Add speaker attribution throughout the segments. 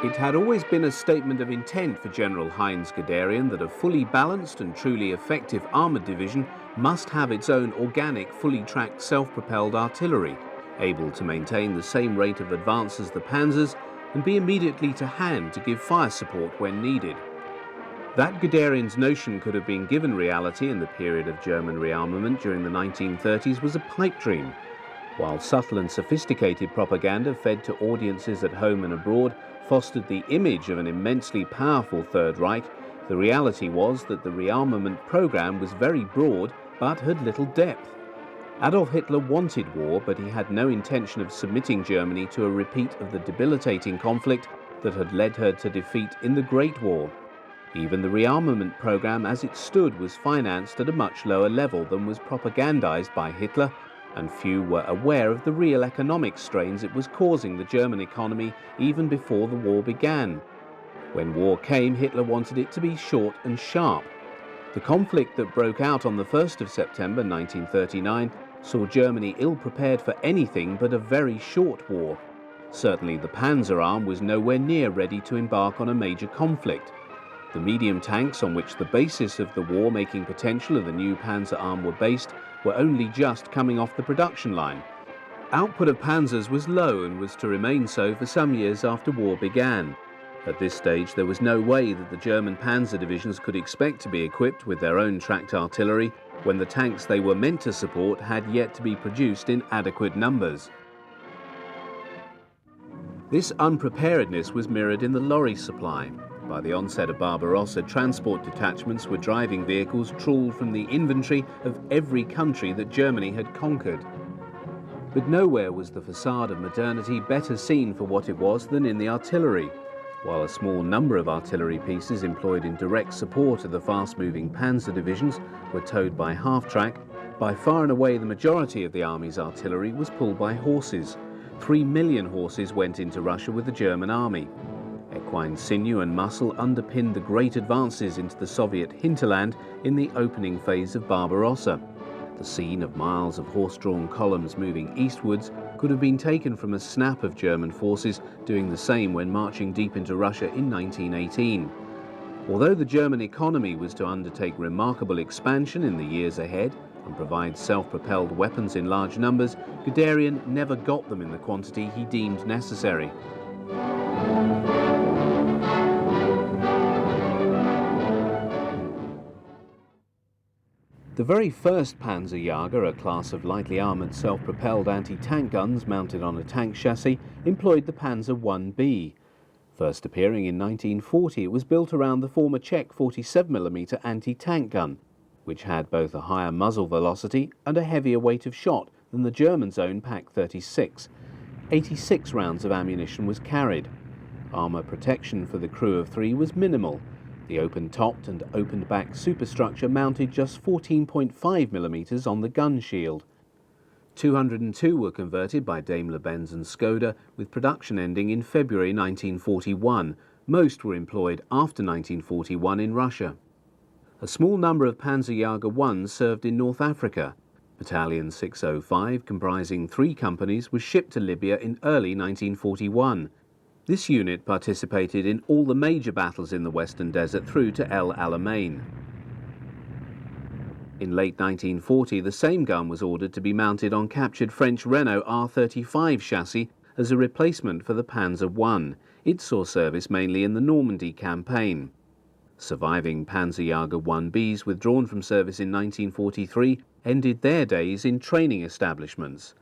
Speaker 1: It had always been a statement of intent for General Heinz Guderian that a fully balanced and truly effective armoured division must have its own organic, fully tracked self-propelled artillery, able to maintain the same rate of advance as the panzers and be immediately to hand to give fire support when needed. That Guderian's notion could have been given reality in the period of German rearmament during the 1930s was a pipe dream. While subtle and sophisticated propaganda fed to audiences at home and abroad fostered the image of an immensely powerful Third Reich, the reality was that the rearmament program was very broad but had little depth. Adolf Hitler wanted war, but he had no intention of submitting Germany to a repeat of the debilitating conflict that had led her to defeat in the Great War. Even the rearmament program as it stood was financed at a much lower level than was propagandized by Hitler, and few were aware of the real economic strains it was causing the German economy even before the war began. When war came, Hitler wanted it to be short and sharp. The conflict that broke out on the 1st of September 1939 saw Germany ill-prepared for anything but a very short war. Certainly the Panzer Arm was nowhere near ready to embark on a major conflict. The medium tanks on which the basis of the war-making potential of the new Panzer Arm were based were only just coming off the production line. Output of panzers was low and was to remain so for some years after war began. At this stage, there was no way that the German panzer divisions could expect to be equipped with their own tracked artillery when the tanks they were meant to support had yet to be produced in adequate numbers. This unpreparedness was mirrored in the lorry supply. By the onset of Barbarossa, transport detachments were driving vehicles trawled from the inventory of every country that Germany had conquered. But nowhere was the facade of modernity better seen for what it was than in the artillery. While a small number of artillery pieces employed in direct support of the fast-moving panzer divisions were towed by half-track, by far and away the majority of the army's artillery was pulled by horses. 3 million horses went into Russia with the German army. Equine sinew and muscle underpinned the great advances into the Soviet hinterland in the opening phase of Barbarossa. The scene of miles of horse-drawn columns moving eastwards could have been taken from a snap of German forces doing the same when marching deep into Russia in 1918. Although the German economy was to undertake remarkable expansion in the years ahead and provide self-propelled weapons in large numbers, Guderian never got them in the quantity he deemed necessary. The very first Panzerjager, a class of lightly armoured self-propelled anti-tank guns mounted on a tank chassis, employed the Panzer IB. First appearing in 1940, it was built around the former Czech 47mm anti-tank gun, which had both a higher muzzle velocity and a heavier weight of shot than the Germans' own Pak-36. 86 rounds of ammunition was carried. Armour protection for the crew of 3 was minimal. The open-topped and opened-back superstructure mounted just 14.5mm on the gun shield. 202 were converted by Daimler-Benz and Skoda, with production ending in February 1941. Most were employed after 1941 in Russia. A small number of Panzerjager 1s served in North Africa. Battalion 605, comprising 3 companies, was shipped to Libya in early 1941. This unit participated in all the major battles in the Western Desert through to El Alamein. In late 1940, the same gun was ordered to be mounted on captured French Renault R35 chassis as a replacement for the Panzer I. It saw service mainly in the Normandy campaign. Surviving Panzerjager 1Bs withdrawn from service in 1943 ended their days in training establishments.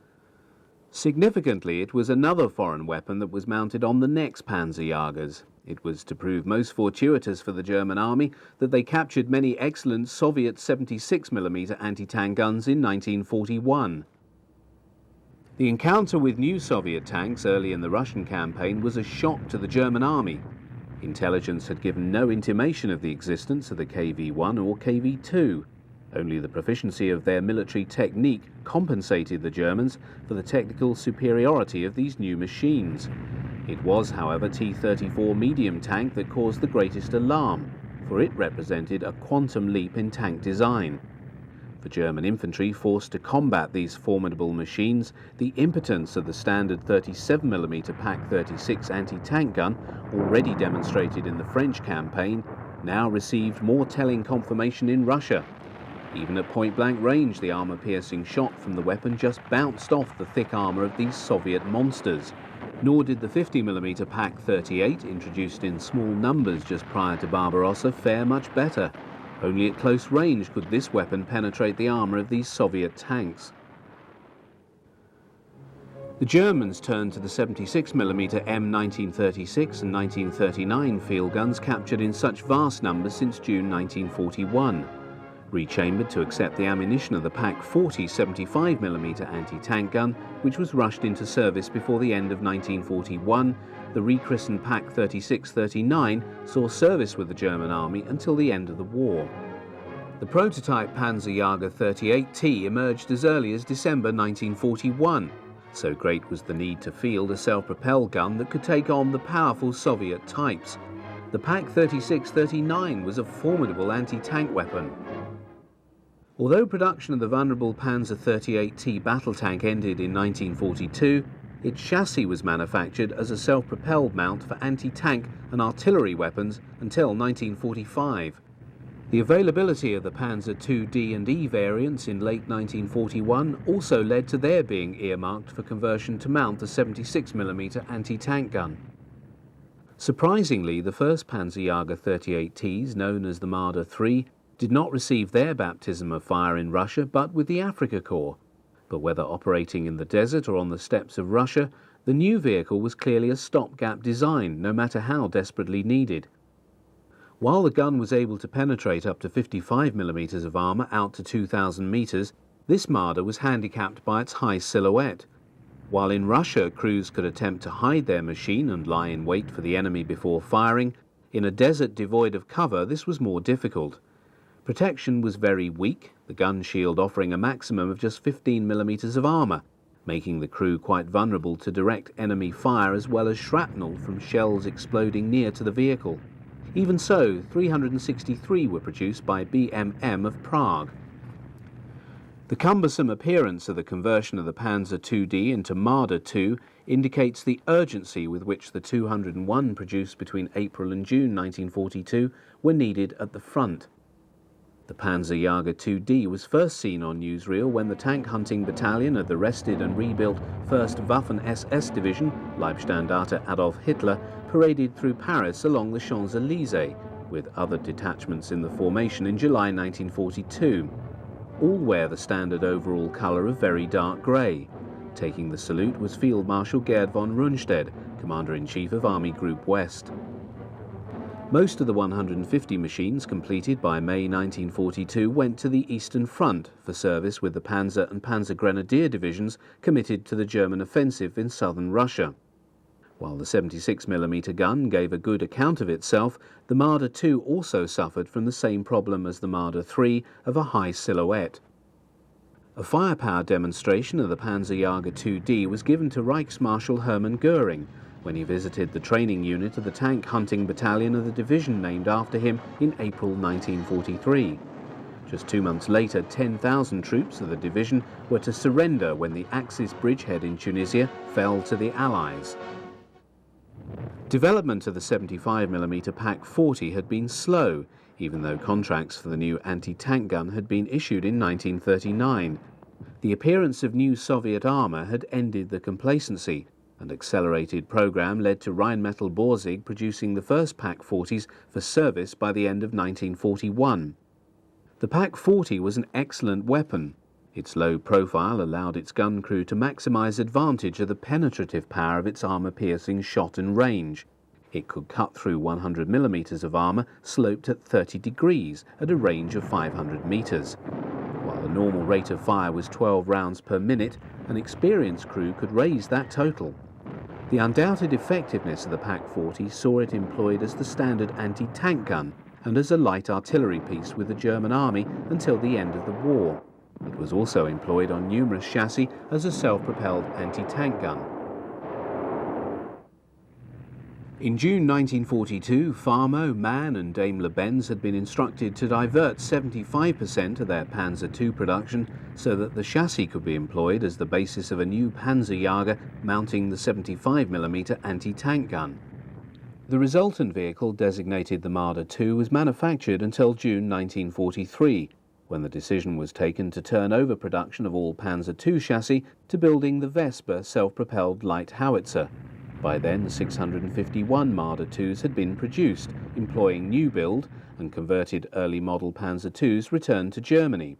Speaker 1: Significantly, it was another foreign weapon that was mounted on the next Panzerjagers. It was to prove most fortuitous for the German army that they captured many excellent Soviet 76mm anti-tank guns in 1941. The encounter with new Soviet tanks early in the Russian campaign was a shock to the German army. Intelligence had given no intimation of the existence of the KV-1 or KV-2. Only the proficiency of their military technique compensated the Germans for the technical superiority of these new machines. It was, however, T-34 medium tank that caused the greatest alarm, for it represented a quantum leap in tank design. For German infantry forced to combat these formidable machines, the impotence of the standard 37mm Pak-36 anti-tank gun, already demonstrated in the French campaign, now received more telling confirmation in Russia. Even at point-blank range, the armour-piercing shot from the weapon just bounced off the thick armour of these Soviet monsters. Nor did the 50mm Pak-38, introduced in small numbers just prior to Barbarossa, fare much better. Only at close range could this weapon penetrate the armour of these Soviet tanks. The Germans turned to the 76mm M1936 and 1939 field guns captured in such vast numbers since June 1941. Rechambered to accept the ammunition of the Pak-40 75mm anti-tank gun, which was rushed into service before the end of 1941, the rechristened Pak-36-39 saw service with the German army until the end of the war. The prototype Panzerjager 38T emerged as early as December 1941. So great was the need to field a self-propelled gun that could take on the powerful Soviet types. The Pak-36-39 was a formidable anti-tank weapon. Although production of the vulnerable Panzer 38T battle tank ended in 1942, its chassis was manufactured as a self-propelled mount for anti-tank and artillery weapons until 1945. The availability of the Panzer IID and E variants in late 1941 also led to their being earmarked for conversion to mount the 76mm anti-tank gun. Surprisingly, the first Panzerjager 38Ts, known as the Marder III, did not receive their baptism of fire in Russia, but with the Afrika Korps. But whether operating in the desert or on the steppes of Russia, the new vehicle was clearly a stopgap design, no matter how desperately needed. While the gun was able to penetrate up to 55mm of armour out to 2,000 metres, this Marder was handicapped by its high silhouette. While in Russia crews could attempt to hide their machine and lie in wait for the enemy before firing, in a desert devoid of cover this was more difficult. Protection was very weak, the gun shield offering a maximum of just 15mm of armour, making the crew quite vulnerable to direct enemy fire as well as shrapnel from shells exploding near to the vehicle. Even so, 363 were produced by BMM of Prague. The cumbersome appearance of the conversion of the Panzer IID into Marder II indicates the urgency with which the 201 produced between April and June 1942 were needed at the front. The Panzerjager 2D was first seen on newsreel when the tank hunting battalion of the rested and rebuilt 1st Waffen-SS Division, Leibstandarte Adolf Hitler, paraded through Paris along the Champs-Élysées, with other detachments in the formation in July 1942. All wear the standard overall colour of very dark grey. Taking the salute was Field Marshal Gerd von Rundstedt, Commander-in-Chief of Army Group West. Most of the 150 machines completed by May 1942 went to the Eastern Front for service with the Panzer and Panzer Grenadier divisions committed to the German offensive in southern Russia. While the 76mm gun gave a good account of itself, the Marder II also suffered from the same problem as the Marder III of a high silhouette. A firepower demonstration of the Panzerjager 2D was given to Reichsmarschall Hermann Göring when he visited the training unit of the tank hunting battalion of the division named after him in April 1943. Just 2 months later, 10,000 troops of the division were to surrender when the Axis bridgehead in Tunisia fell to the Allies. Development of the 75mm Pak-40 had been slow, even though contracts for the new anti-tank gun had been issued in 1939. The appearance of new Soviet armour had ended the complacency. An accelerated program led to Rheinmetall Borsig producing the first Pak-40s for service by the end of 1941. The Pak-40 was an excellent weapon. Its low profile allowed its gun crew to maximise advantage of the penetrative power of its armour-piercing shot and range. It could cut through 100mm of armour sloped at 30 degrees at a range of 500 metres. While the normal rate of fire was 12 rounds per minute, an experienced crew could raise that total. The undoubted effectiveness of the Pak-40 saw it employed as the standard anti-tank gun and as a light artillery piece with the German army until the end of the war. It was also employed on numerous chassis as a self-propelled anti-tank gun. In June 1942, Farmo, MAN and Daimler-Benz had been instructed to divert 75% of their Panzer II production so that the chassis could be employed as the basis of a new Panzerjager mounting the 75mm anti-tank gun. The resultant vehicle, designated the Marder II, was manufactured until June 1943, when the decision was taken to turn over production of all Panzer II chassis to building the Vesper self-propelled light howitzer. By then, 651 Marder IIs had been produced, employing new build and converted early model Panzer IIs returned to Germany.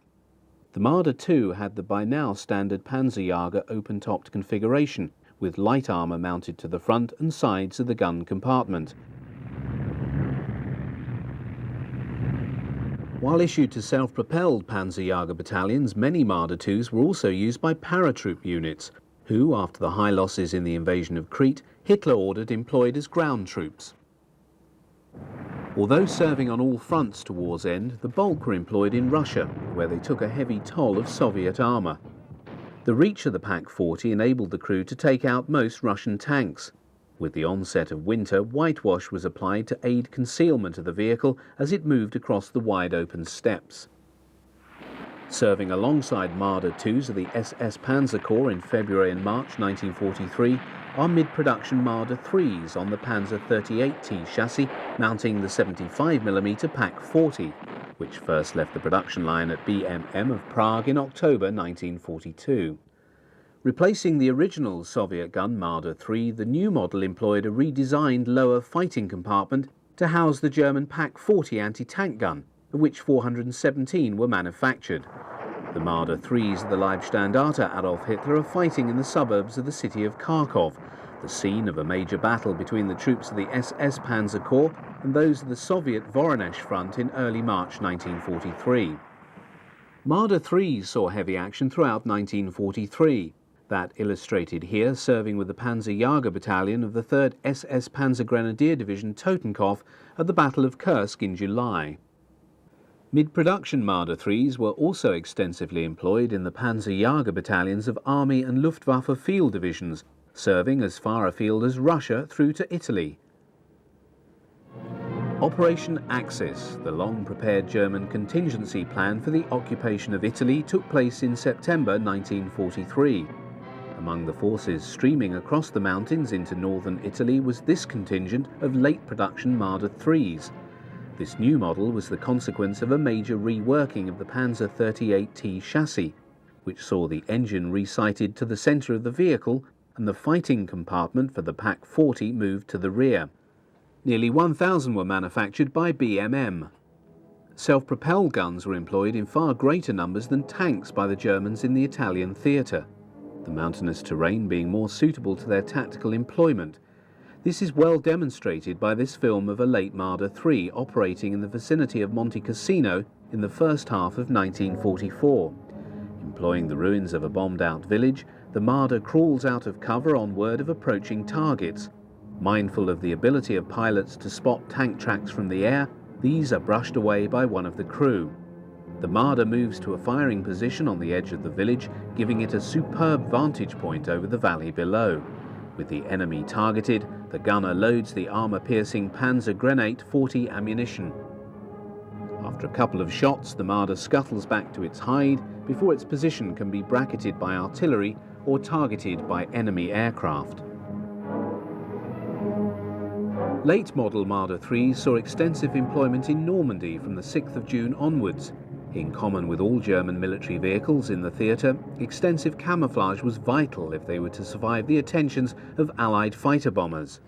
Speaker 1: The Marder II had the by now standard Panzerjager open-topped configuration, with light armour mounted to the front and sides of the gun compartment. While issued to self-propelled Panzerjager battalions, many Marder IIs were also used by paratroop units, who, after the high losses in the invasion of Crete, Hitler ordered employed as ground troops. Although serving on all fronts to war's end, the bulk were employed in Russia, where they took a heavy toll of Soviet armour. The reach of the Pak-40 enabled the crew to take out most Russian tanks. With the onset of winter, whitewash was applied to aid concealment of the vehicle as it moved across the wide-open steppes. Serving alongside Marder IIs of the SS Panzer Corps in February and March 1943 are mid-production Marder IIIs on the Panzer 38T chassis mounting the 75mm Pak-40, which first left the production line at BMM of Prague in October 1942. Replacing the original Soviet gun Marder III, the new model employed a redesigned lower fighting compartment to house the German Pak-40 anti-tank gun, of which 417 were manufactured. The Marder IIIs of the Leibstandarte Adolf Hitler are fighting in the suburbs of the city of Kharkov, the scene of a major battle between the troops of the SS Panzer Corps and those of the Soviet Voronezh front in early March 1943. Marder IIIs saw heavy action throughout 1943. That illustrated here, serving with the Panzerjager Battalion of the 3rd SS Panzer Grenadier Division Totenkopf at the Battle of Kursk in July. Mid-production Marder IIIs were also extensively employed in the Panzerjager battalions of Army and Luftwaffe field divisions, serving as far afield as Russia through to Italy. Operation Axis, the long-prepared German contingency plan for the occupation of Italy, took place in September 1943. Among the forces streaming across the mountains into northern Italy was this contingent of late-production Marder IIIs. This new model was the consequence of a major reworking of the Panzer 38T chassis, which saw the engine resighted to the centre of the vehicle and the fighting compartment for the Pak-40 moved to the rear. Nearly 1,000 were manufactured by BMM. Self-propelled guns were employed in far greater numbers than tanks by the Germans in the Italian theatre, the mountainous terrain being more suitable to their tactical employment. This is well demonstrated by this film of a late Marder III operating in the vicinity of Monte Cassino in the first half of 1944. Employing the ruins of a bombed-out village, the Marder crawls out of cover on word of approaching targets. Mindful of the ability of pilots to spot tank tracks from the air, these are brushed away by one of the crew. The Marder moves to a firing position on the edge of the village, giving it a superb vantage point over the valley below. With the enemy targeted, the gunner loads the armour-piercing Panzer Grenade 40 ammunition. After a couple of shots, the Marder scuttles back to its hide before its position can be bracketed by artillery or targeted by enemy aircraft. Late model Marder IIIs saw extensive employment in Normandy from the 6th of June onwards. In common with all German military vehicles in the theatre, extensive camouflage was vital if they were to survive the attentions of Allied fighter bombers.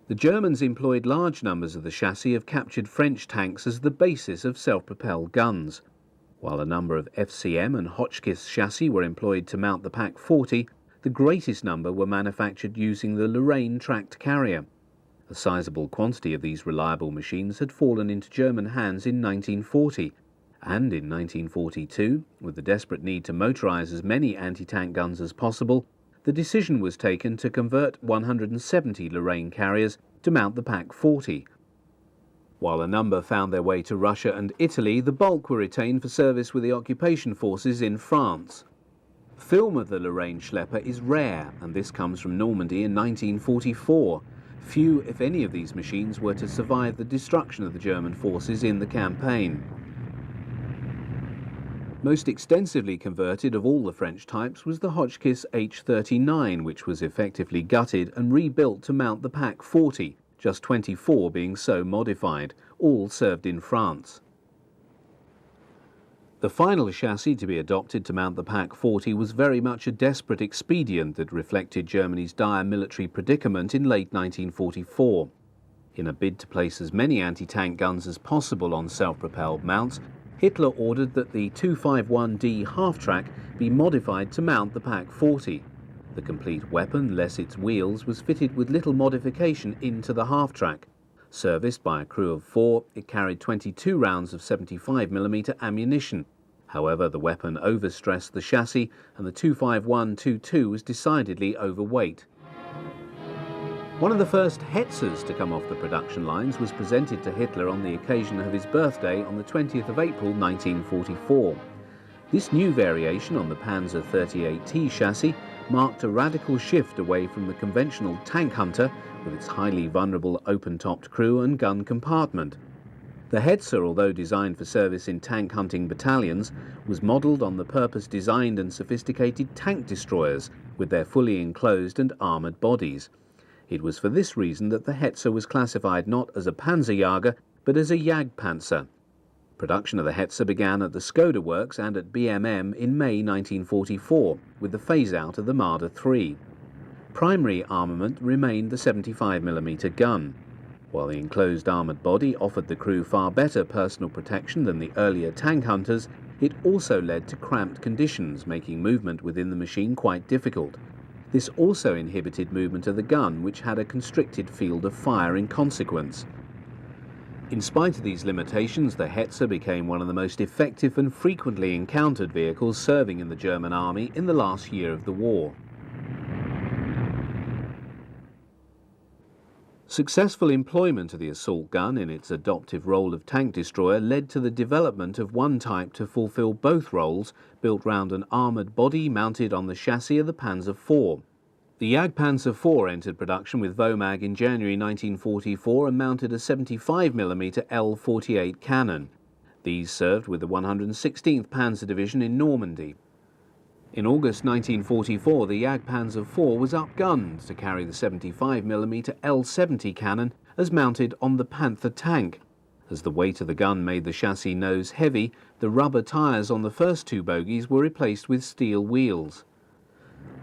Speaker 1: The Germans employed large numbers of the chassis of captured French tanks as the basis of self-propelled guns. While a number of FCM and Hotchkiss chassis were employed to mount the Pak-40, the greatest number were manufactured using the Lorraine tracked carrier. A sizable quantity of these reliable machines had fallen into German hands in 1940, and in 1942, with the desperate need to motorise as many anti-tank guns as possible, the decision was taken to convert 170 Lorraine carriers to mount the Pak-40. While a number found their way to Russia and Italy, the bulk were retained for service with the occupation forces in France. Film of the Lorraine Schlepper is rare, and this comes from Normandy in 1944. Few, if any, of these machines were to survive the destruction of the German forces in the campaign. Most extensively converted of all the French types was the Hotchkiss H-39, which was effectively gutted and rebuilt to mount the Pak-40, just 24 being so modified. All served in France. The final chassis to be adopted to mount the Pak-40 was very much a desperate expedient that reflected Germany's dire military predicament in late 1944. In a bid to place as many anti-tank guns as possible on self-propelled mounts, Hitler ordered that the 251D half-track be modified to mount the Pak-40. The complete weapon, less its wheels, was fitted with little modification into the half-track. Serviced by a crew of 4, it carried 22 rounds of 75mm ammunition. However, the weapon overstressed the chassis, and the 251-22 was decidedly overweight. One of the first Hetzers to come off the production lines was presented to Hitler on the occasion of his birthday on the 20th of April 1944. This new variation on the Panzer 38T chassis marked a radical shift away from the conventional tank hunter with its highly vulnerable open-topped crew and gun compartment. The Hetzer, although designed for service in tank hunting battalions, was modelled on the purpose-designed and sophisticated tank destroyers with their fully enclosed and armoured bodies. It was for this reason that the Hetzer was classified not as a Panzerjager but as a Jagdpanzer. Production of the Hetzer began at the Skoda Works and at BMM in May 1944 with the phase-out of the Marder III. Primary armament remained the 75mm gun. While the enclosed armoured body offered the crew far better personal protection than the earlier tank hunters, it also led to cramped conditions, making movement within the machine quite difficult. This also inhibited movement of the gun, which had a constricted field of fire in consequence. In spite of these limitations, the Hetzer became one of the most effective and frequently encountered vehicles serving in the German army in the last year of the war. Successful employment of the assault gun in its adoptive role of tank destroyer led to the development of one type to fulfill both roles, built round an armoured body mounted on the chassis of the Panzer IV. The Jagdpanzer IV entered production with WWII in January 1944 and mounted a 75mm L-48 cannon. These served with the 116th Panzer Division in Normandy. In August 1944, the Jagdpanzer IV was upgunned to carry the 75mm L-70 cannon as mounted on the Panther tank. As the weight of the gun made the chassis nose heavy, the rubber tyres on the first two bogies were replaced with steel wheels.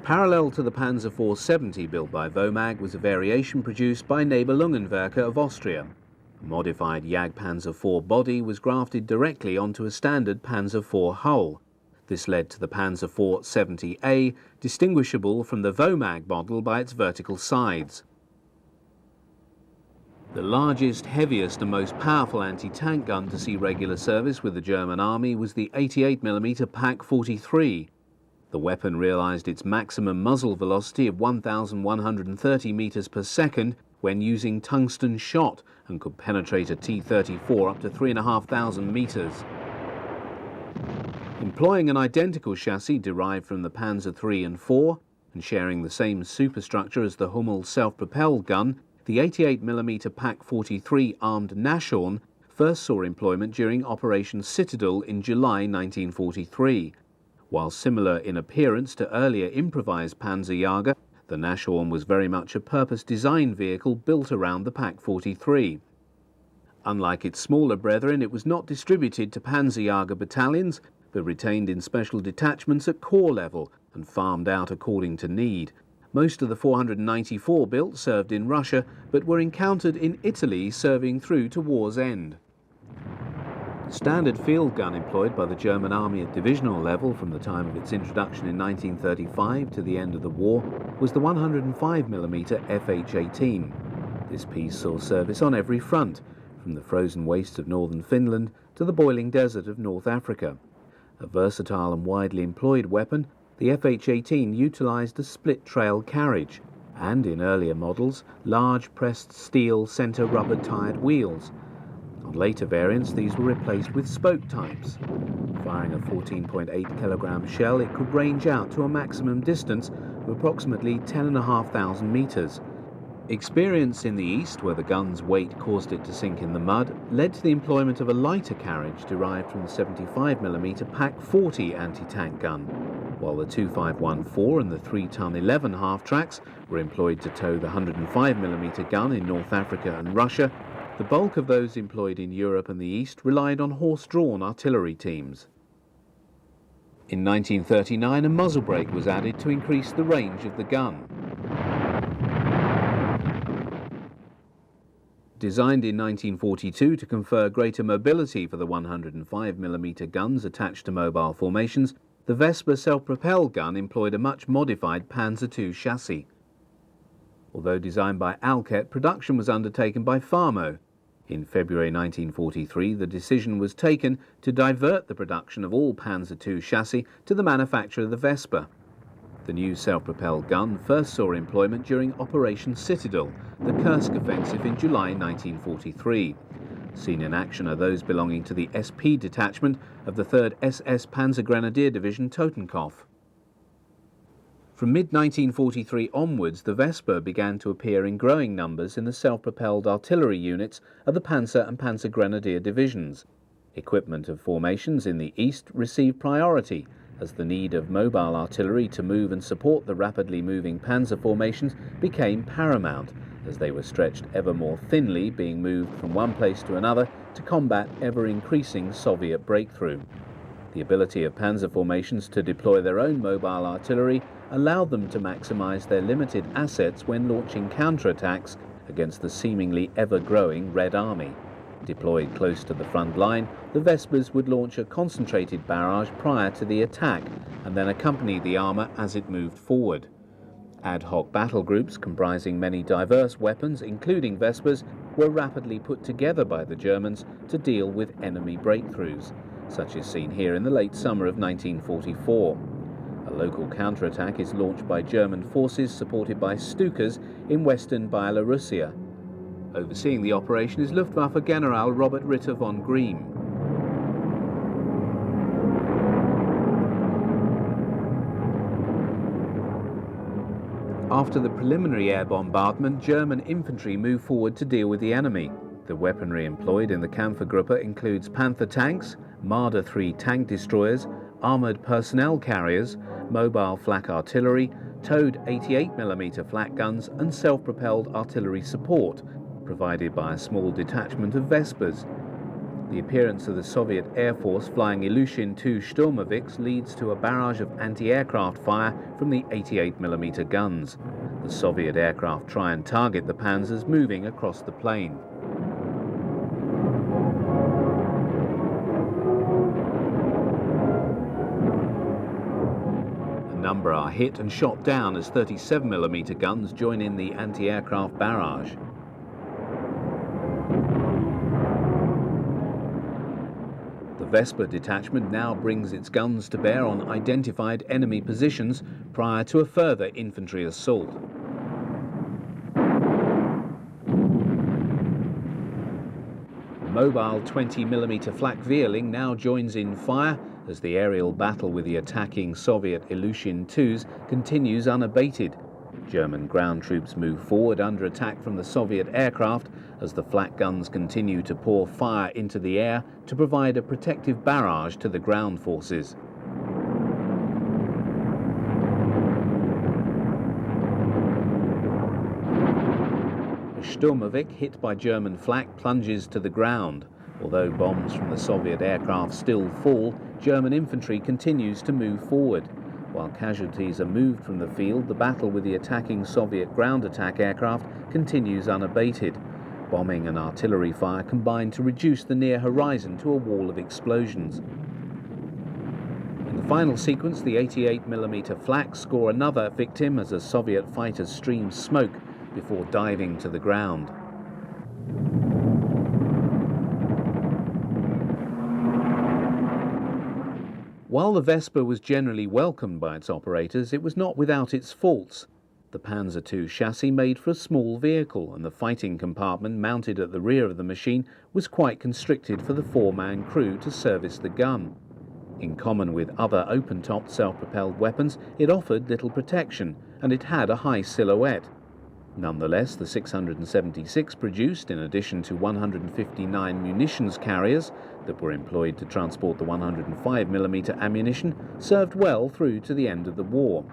Speaker 1: Parallel to the Panzer 470 built by WWII was a variation produced by Nibelungenwerke of Austria. A modified Jagdpanzer IV body was grafted directly onto a standard Panzer IV hull. This led to the Panzer IV 70A, distinguishable from the WWII model by its vertical sides. The largest, heaviest and most powerful anti-tank gun to see regular service with the German army was the 88mm Pak-43. The weapon realised its maximum muzzle velocity of 1,130 metres per second when using tungsten shot and could penetrate a T-34 up to 3,500 metres. Employing an identical chassis derived from the Panzer III and IV and sharing the same superstructure as the Hummel self-propelled gun, the 88mm Pak-43 armed Nashorn first saw employment during Operation Citadel in July 1943. While similar in appearance to earlier improvised Panzerjager, the Nashorn was very much a purpose-designed vehicle built around the Pak-43. Unlike its smaller brethren, it was not distributed to Panzerjager battalions, but retained in special detachments at corps level and farmed out according to need. Most of the 494 built served in Russia, but were encountered in Italy serving through to war's end. Standard field gun employed by the German army at divisional level from the time of its introduction in 1935 to the end of the war was the 105mm FH-18. This piece saw service on every front, from the frozen wastes of northern Finland to the boiling desert of North Africa. A versatile and widely employed weapon, the FH-18 utilised a split-trail carriage and, in earlier models, large pressed steel centre rubber-tyred wheels. On On later variants, these were replaced with spoke types. Firing a 14.8 kilogram shell, it could range out to a maximum distance of approximately 10,500 meters. Experience in the east, where the gun's weight caused it to sink in the mud, led to the employment of a lighter carriage derived from the 75mm Pak 40 anti-tank gun, while the 2514 and the 3-ton 11 half-tracks were employed to tow the 105mm gun in North Africa and Russia. The bulk of those employed in Europe and the East relied on horse-drawn artillery teams. In 1939, a muzzle brake was added to increase the range of the gun. Designed in 1942 to confer greater mobility for the 105mm guns attached to mobile formations, the Vespa self-propelled gun employed a much modified Panzer II chassis. Although designed by Alket, production was undertaken by Farmo. In February 1943, the decision was taken to divert the production of all Panzer II chassis to the manufacture of the Vespa. The new self-propelled gun first saw employment during Operation Citadel, the Kursk offensive in July 1943. Seen in action are those belonging to the SP detachment of the 3rd SS Panzer Grenadier Division Totenkopf. From mid-1943 onwards, the Vespa began to appear in growing numbers in the self-propelled artillery units of the Panzer and Panzer Grenadier divisions. Equipment of formations in the east received priority, as the need of mobile artillery to move and support the rapidly moving panzer formations became paramount, as they were stretched ever more thinly, being moved from one place to another to combat ever-increasing Soviet breakthrough. The ability of panzer formations to deploy their own mobile artillery allowed them to maximize their limited assets when launching counterattacks against the seemingly ever-growing Red Army. Deployed close to the front line, the Vespas would launch a concentrated barrage prior to the attack and then accompany the armour as it moved forward. Ad hoc battle groups comprising many diverse weapons, including Vespas, were rapidly put together by the Germans to deal with enemy breakthroughs, such as seen here in the late summer of 1944. A local counterattack is launched by German forces supported by Stukas in western Byelorussia. Overseeing the operation is Luftwaffe General Robert Ritter von Greem. After the preliminary air bombardment, German infantry moved forward to deal with the enemy. The weaponry employed in the Kampfergruppe includes Panther tanks, Marder 3 tank destroyers, armoured personnel carriers, mobile flak artillery, towed 88mm flak guns and self-propelled artillery support, provided by a small detachment of Vespas. The appearance of the Soviet Air Force flying Ilyushin-II Sturmovix leads to a barrage of anti-aircraft fire from the 88mm guns. The Soviet aircraft try and target the panzers moving across the plain. A number are hit and shot down as 37mm guns join in the anti-aircraft barrage. The Vespa detachment now brings its guns to bear on identified enemy positions prior to a further infantry assault. Mobile 20mm flak Vierling now joins in fire as the aerial battle with the attacking Soviet Ilyushin-IIs continues unabated. German ground troops move forward under attack from the Soviet aircraft as the flak guns continue to pour fire into the air to provide a protective barrage to the ground forces. A Sturmovik hit by German flak plunges to the ground. Although bombs from the Soviet aircraft still fall, German infantry continues to move forward. While casualties are moved from the field, the battle with the attacking Soviet ground attack aircraft continues unabated. Bombing and artillery fire combine to reduce the near horizon to a wall of explosions. In the final sequence, the 88mm flak score another victim as a Soviet fighter streams smoke before diving to the ground. While the Vespa was generally welcomed by its operators, it was not without its faults. The Panzer II chassis made for a small vehicle, and the fighting compartment mounted at the rear of the machine was quite constricted for the four-man crew to service the gun. In common with other open-topped self-propelled weapons, it offered little protection, and it had a high silhouette. Nonetheless, the 676 produced, in addition to 159 munitions carriers that were employed to transport the 105mm ammunition, served well through to the end of the war.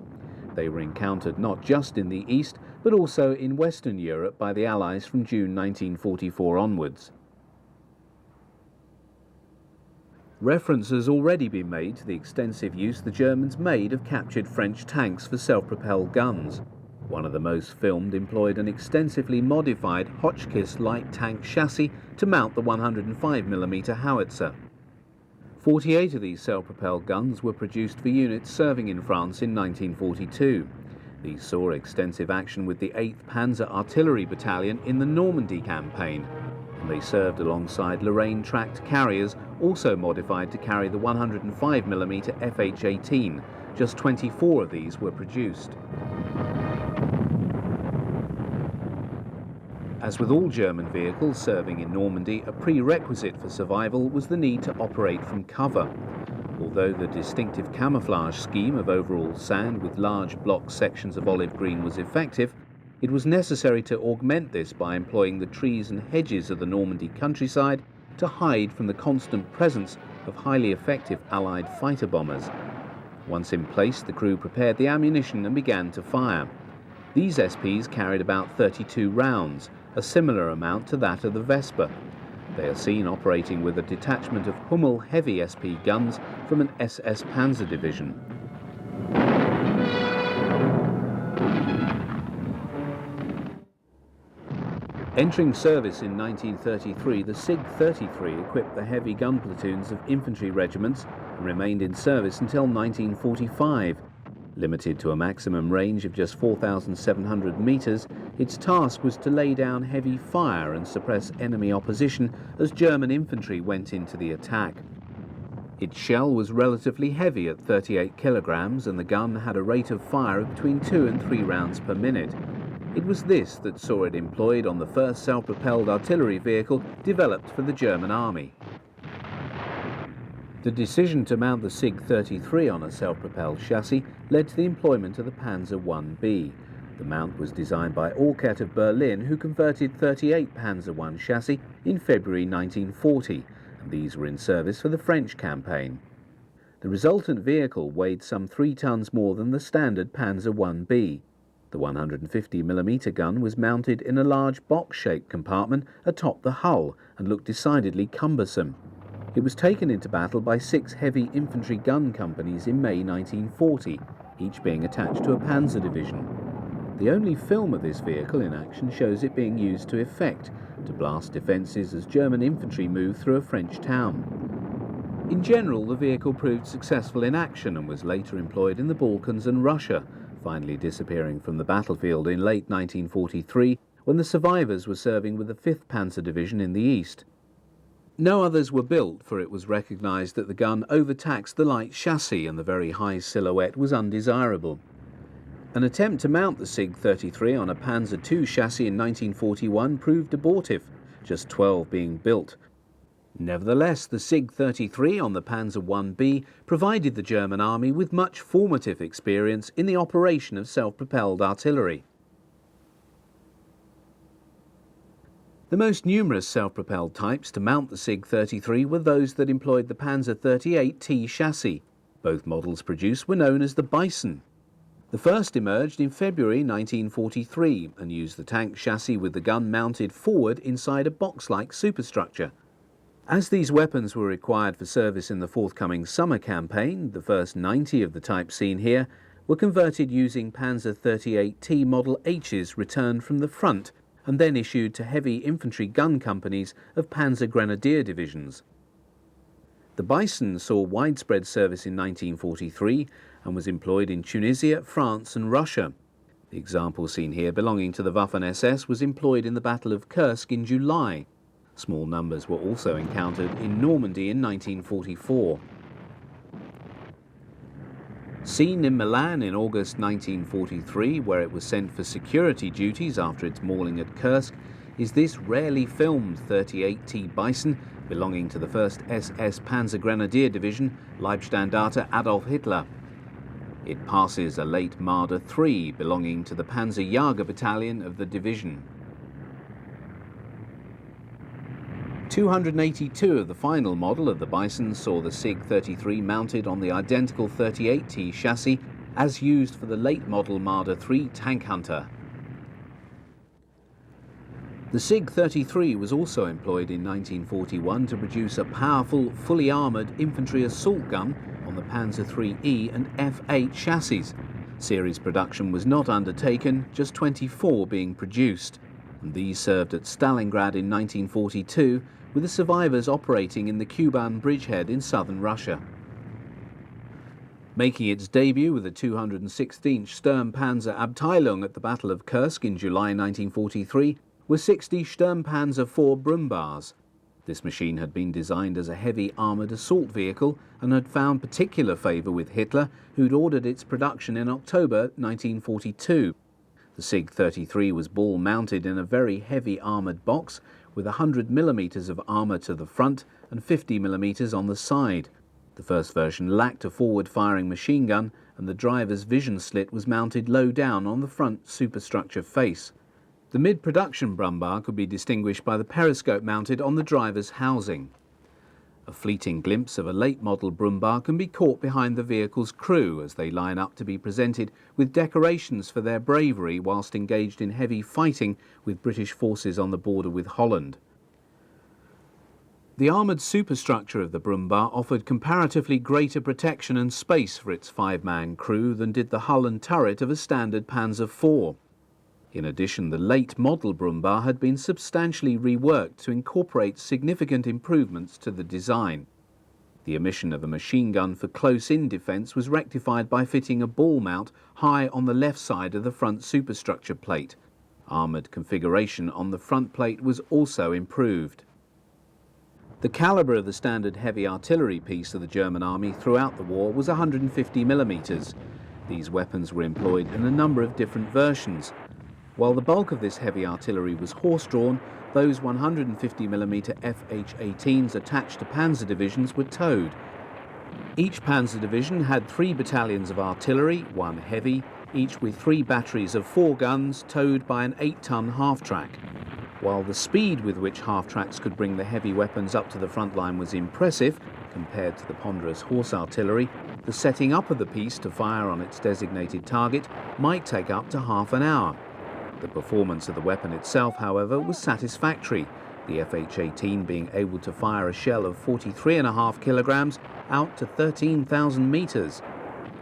Speaker 1: They were encountered not just in the East, but also in Western Europe by the Allies from June 1944 onwards. Reference has already been made to the extensive use the Germans made of captured French tanks for self-propelled guns. One of the most filmed employed an extensively modified Hotchkiss light tank chassis to mount the 105mm howitzer. 48 of these self-propelled guns were produced for units serving in France in 1942. These saw extensive action with the 8th Panzer Artillery Battalion in the Normandy campaign, and they served alongside Lorraine tracked carriers also modified to carry the 105mm FH-18. Just 24 of these were produced. As with all German vehicles serving in Normandy, a prerequisite for survival was the need to operate from cover. Although the distinctive camouflage scheme of overall sand with large block sections of olive green was effective, it was necessary to augment this by employing the trees and hedges of the Normandy countryside to hide from the constant presence of highly effective Allied fighter bombers. Once in place, the crew prepared the ammunition and began to fire. These SPs carried about 32 rounds, a similar amount to that of the Vesper. They are seen operating with a detachment of Hummel heavy SP guns from an SS Panzer division. Entering service in 1933, the SIG-33 equipped the heavy gun platoons of infantry regiments and remained in service until 1945. Limited to a maximum range of just 4,700 meters, its task was to lay down heavy fire and suppress enemy opposition as German infantry went into the attack. Its shell was relatively heavy at 38 kilograms, and the gun had a rate of fire of between 2 and 3 rounds per minute. It was this that saw it employed on the first self-propelled artillery vehicle developed for the German army. The decision to mount the SIG-33 on a self-propelled chassis led to the employment of the Panzer IB. The mount was designed by Alket of Berlin, who converted 38 Panzer I chassis in February 1940, and these were in service for the French campaign. The resultant vehicle weighed some 3 tons more than the standard Panzer IB. The 150mm gun was mounted in a large box-shaped compartment atop the hull and looked decidedly cumbersome. It was taken into battle by 6 heavy infantry gun companies in May 1940, each being attached to a panzer division. The only film of this vehicle in action shows it being used to effect, to blast defences as German infantry moved through a French town. In general, the vehicle proved successful in action and was later employed in the Balkans and Russia, finally disappearing from the battlefield in late 1943 when the survivors were serving with the 5th Panzer Division in the east. No others were built, for it was recognised that the gun overtaxed the light chassis and the very high silhouette was undesirable. An attempt to mount the SIG-33 on a Panzer II chassis in 1941 proved abortive, just 12 being built. Nevertheless, the SIG-33 on the Panzer IB provided the German army with much formative experience in the operation of self-propelled artillery. The most numerous self-propelled types to mount the SIG-33 were those that employed the Panzer 38T chassis. Both models produced were known as the Bison. The first emerged in February 1943 and used the tank chassis with the gun mounted forward inside a box-like superstructure. As these weapons were required for service in the forthcoming summer campaign, the first 90 of the type seen here were converted using Panzer 38T Model H's returned from the front and then issued to heavy infantry gun companies of Panzer Grenadier divisions. The Bison saw widespread service in 1943 and was employed in Tunisia, France and Russia. The example seen here belonging to the Waffen-SS was employed in the Battle of Kursk in July. Small numbers were also encountered in Normandy in 1944. Seen in Milan in August 1943, where it was sent for security duties after its mauling at Kursk, is this rarely filmed 38T Bison belonging to the 1st SS Panzer Grenadier Division, Leibstandarte Adolf Hitler. It passes a late Marder III belonging to the Panzerjager battalion of the division. 282 of the final model of the Bison saw the SIG-33 mounted on the identical 38T chassis as used for the late model Marder III tank hunter. The SIG-33 was also employed in 1941 to produce a powerful, fully armoured infantry assault gun on the Panzer IIIe and F8 chassis. Series production was not undertaken, just 24 being produced. And these served at Stalingrad in 1942, with the survivors operating in the Kuban bridgehead in southern Russia. Making its debut with the 216th Sturmpanzer Abteilung at the Battle of Kursk in July 1943 were 60 Sturmpanzer IV Brumbars. This machine had been designed as a heavy armoured assault vehicle and had found particular favour with Hitler, who'd ordered its production in October 1942. The SIG-33 was ball-mounted in a very heavy armoured box with 100mm of armour to the front and 50mm on the side. The first version lacked a forward-firing machine gun, and the driver's vision slit was mounted low down on the front superstructure face. The mid-production Brumbar could be distinguished by the periscope mounted on the driver's housing. A fleeting glimpse of a late-model Brumbar can be caught behind the vehicle's crew as they line up to be presented with decorations for their bravery whilst engaged in heavy fighting with British forces on the border with Holland. The armoured superstructure of the Brumbar offered comparatively greater protection and space for its five-man crew than did the hull and turret of a standard Panzer IV. In addition, the late model Brumbar had been substantially reworked to incorporate significant improvements to the design. The omission of a machine gun for close-in defence was rectified by fitting a ball mount high on the left side of the front superstructure plate. Armoured configuration on the front plate was also improved. The calibre of the standard heavy artillery piece of the German army throughout the war was 150mm. These weapons were employed in a number of different versions. While the bulk of this heavy artillery was horse-drawn, those 150mm FH-18s attached to panzer divisions were towed. Each panzer division had 3 battalions of artillery, 1 heavy, each with 3 batteries of 4 guns towed by an 8-ton half-track. While the speed with which half-tracks could bring the heavy weapons up to the front line was impressive, compared to the ponderous horse artillery, the setting up of the piece to fire on its designated target might take up to half an hour. The performance of the weapon itself, however, was satisfactory, the FH-18 being able to fire a shell of 43.5 kilograms out to 13,000 meters.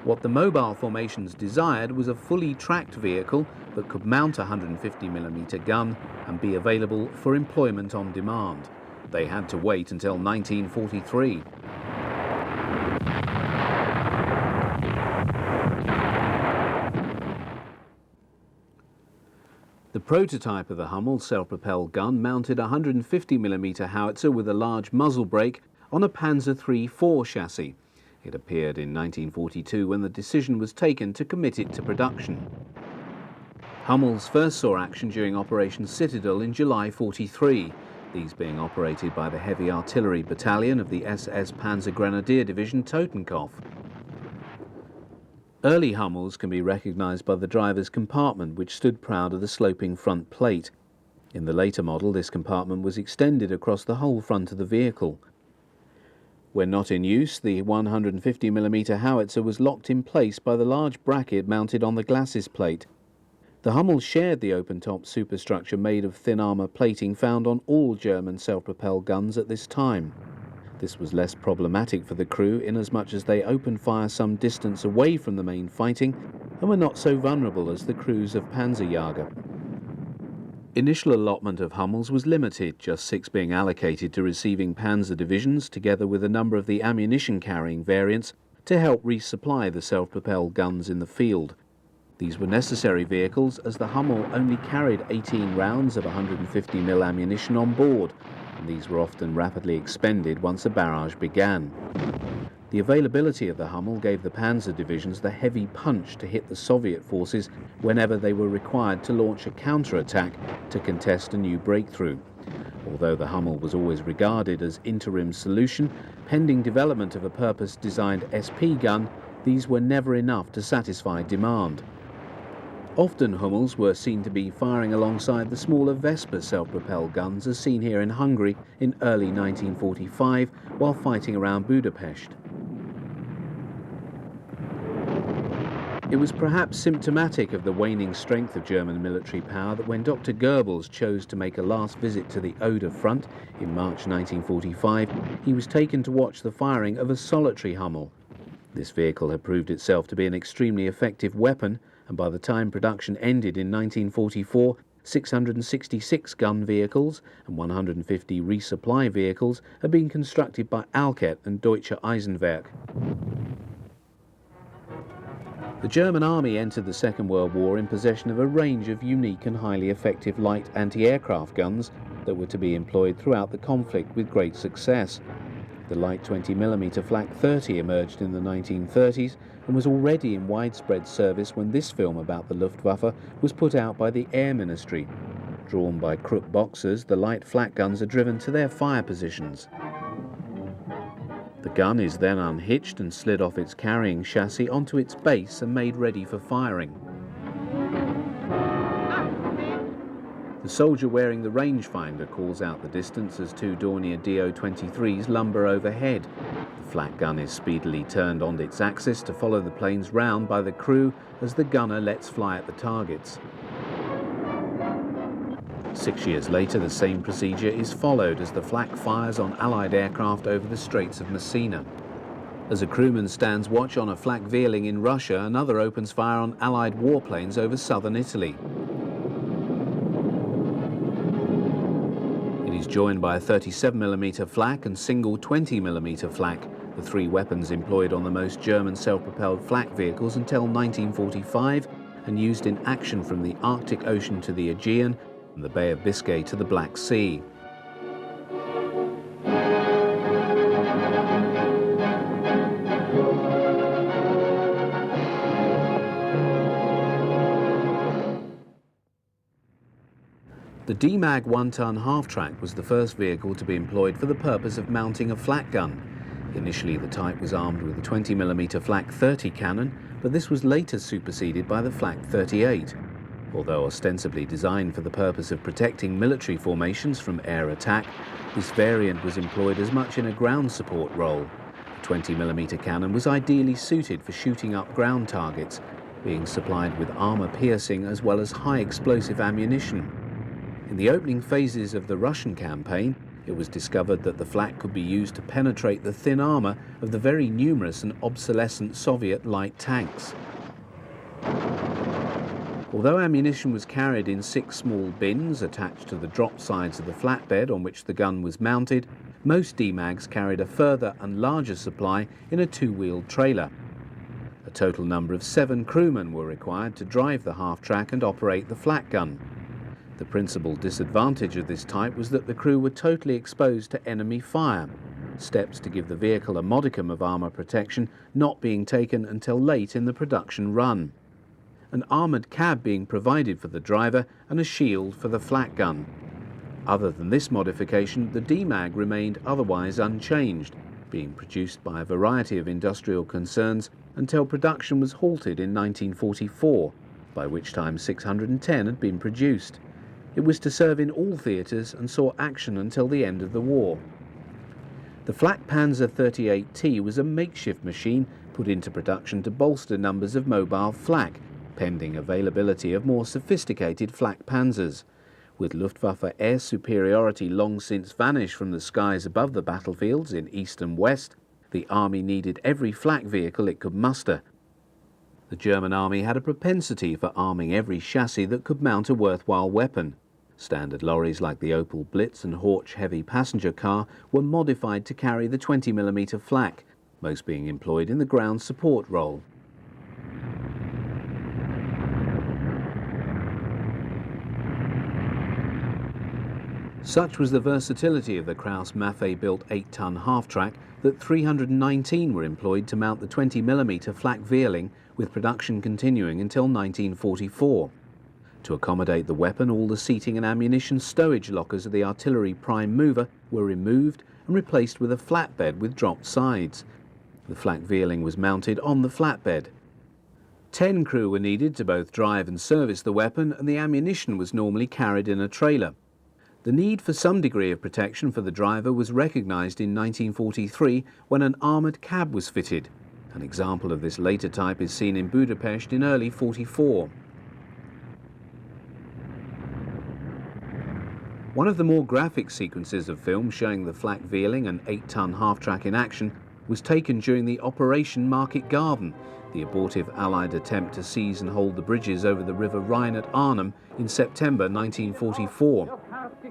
Speaker 1: What the mobile formations desired was a fully tracked vehicle that could mount a 150mm gun and be available for employment on demand. They had to wait until 1943. The prototype of the Hummel self-propelled gun mounted a 150mm howitzer with a large muzzle brake on a Panzer III-4 chassis. It appeared in 1942 when the decision was taken to commit it to production. Hummels first saw action during Operation Citadel in July 43, these being operated by the Heavy Artillery Battalion of the SS Panzer Grenadier Division Totenkopf. Early Hummels can be recognised by the driver's compartment, which stood proud of the sloping front plate. In the later model, this compartment was extended across the whole front of the vehicle. When not in use, the 150mm howitzer was locked in place by the large bracket mounted on the glacis plate. The Hummel shared the open-top superstructure made of thin armour plating found on all German self-propelled guns at this time. This was less problematic for the crew inasmuch as they opened fire some distance away from the main fighting and were not so vulnerable as the crews of Panzerjager. Initial allotment of Hummels was limited, just 6 being allocated to receiving panzer divisions together with a number of the ammunition-carrying variants to help resupply the self-propelled guns in the field. These were necessary vehicles as the Hummel only carried 18 rounds of 150mm ammunition on board, and these were often rapidly expended once a barrage began. The availability of the Hummel gave the Panzer divisions the heavy punch to hit the Soviet forces whenever they were required to launch a counterattack to contest a new breakthrough. Although the Hummel was always regarded as interim solution, pending development of a purpose-designed SP gun, these were never enough to satisfy demand. Often Hummels were seen to be firing alongside the smaller Vespa self-propelled guns as seen here in Hungary in early 1945 while fighting around Budapest. It was perhaps symptomatic of the waning strength of German military power that when Dr. Goebbels chose to make a last visit to the Oder front in March 1945, he was taken to watch the firing of a solitary Hummel. This vehicle had proved itself to be an extremely effective weapon, and by the time production ended in 1944, 666 gun vehicles and 150 resupply vehicles had been constructed by Alket and Deutsche Eisenwerk. The German army entered the Second World War in possession of a range of unique and highly effective light anti-aircraft guns that were to be employed throughout the conflict with great success. The light 20mm Flak 30 emerged in the 1930s and was already in widespread service when this film about the Luftwaffe was put out by the Air Ministry. Drawn by Krupp Boxers, the light flak guns are driven to their fire positions. The gun is then unhitched and slid off its carrying chassis onto its base and made ready for firing. The soldier wearing the rangefinder calls out the distance as two Dornier Do-23s lumber overhead. The flak gun is speedily turned on its axis to follow the planes round by the crew as the gunner lets fly at the targets. 6 years later, the same procedure is followed as the flak fires on Allied aircraft over the Straits of Messina. As a crewman stands watch on a flak Vierling in Russia, another opens fire on Allied warplanes over southern Italy. It is joined by a 37mm flak and single 20mm flak, the three weapons employed on the most German self-propelled flak vehicles until 1945 and used in action from the Arctic Ocean to the Aegean and the Bay of Biscay to the Black Sea. The DMAG 1-ton half-track was the first vehicle to be employed for the purpose of mounting a flak gun. Initially the type was armed with a 20mm Flak 30 cannon, but this was later superseded by the Flak 38. Although ostensibly designed for the purpose of protecting military formations from air attack, this variant was employed as much in a ground support role. The 20mm cannon was ideally suited for shooting up ground targets, being supplied with armor-piercing as well as high-explosive ammunition. In the opening phases of the Russian campaign, it was discovered that the flak could be used to penetrate the thin armor of the very numerous and obsolescent Soviet light tanks. Although ammunition was carried in 6 small bins attached to the drop sides of the flatbed on which the gun was mounted, most DMAGs carried a further and larger supply in a 2-wheeled trailer. A total number of 7 crewmen were required to drive the half-track and operate the flak gun. The principal disadvantage of this type was that the crew were totally exposed to enemy fire, steps to give the vehicle a modicum of armour protection not being taken until late in the production run. An armoured cab being provided for the driver and a shield for the flak gun. Other than this modification, the DMAG remained otherwise unchanged, being produced by a variety of industrial concerns until production was halted in 1944, by which time 610 had been produced. It was to serve in all theatres and saw action until the end of the war. The Flak Panzer 38T was a makeshift machine put into production to bolster numbers of mobile flak, pending availability of more sophisticated Flak Panzers. With Luftwaffe air superiority long since vanished from the skies above the battlefields in east and west, the army needed every flak vehicle it could muster. The German army had a propensity for arming every chassis that could mount a worthwhile weapon. Standard lorries like the Opel Blitz and Horch heavy passenger car were modified to carry the 20mm flak, most being employed in the ground support role. Such was the versatility of the Krauss-Maffei-built 8-ton half-track that 319 were employed to mount the 20mm flak Vierling, with production continuing until 1944. To accommodate the weapon, all the seating and ammunition stowage lockers of the artillery prime mover were removed and replaced with a flatbed with dropped sides. The flak Vierling was mounted on the flatbed. 10 crew were needed to both drive and service the weapon, and the ammunition was normally carried in a trailer. The need for some degree of protection for the driver was recognised in 1943 when an armoured cab was fitted. An example of this later type is seen in Budapest in early '44. One of the more graphic sequences of film showing the flak Vierling, an 8-ton half-track in action, was taken during the Operation Market Garden, the abortive Allied attempt to seize and hold the bridges over the River Rhine at Arnhem in September 1944.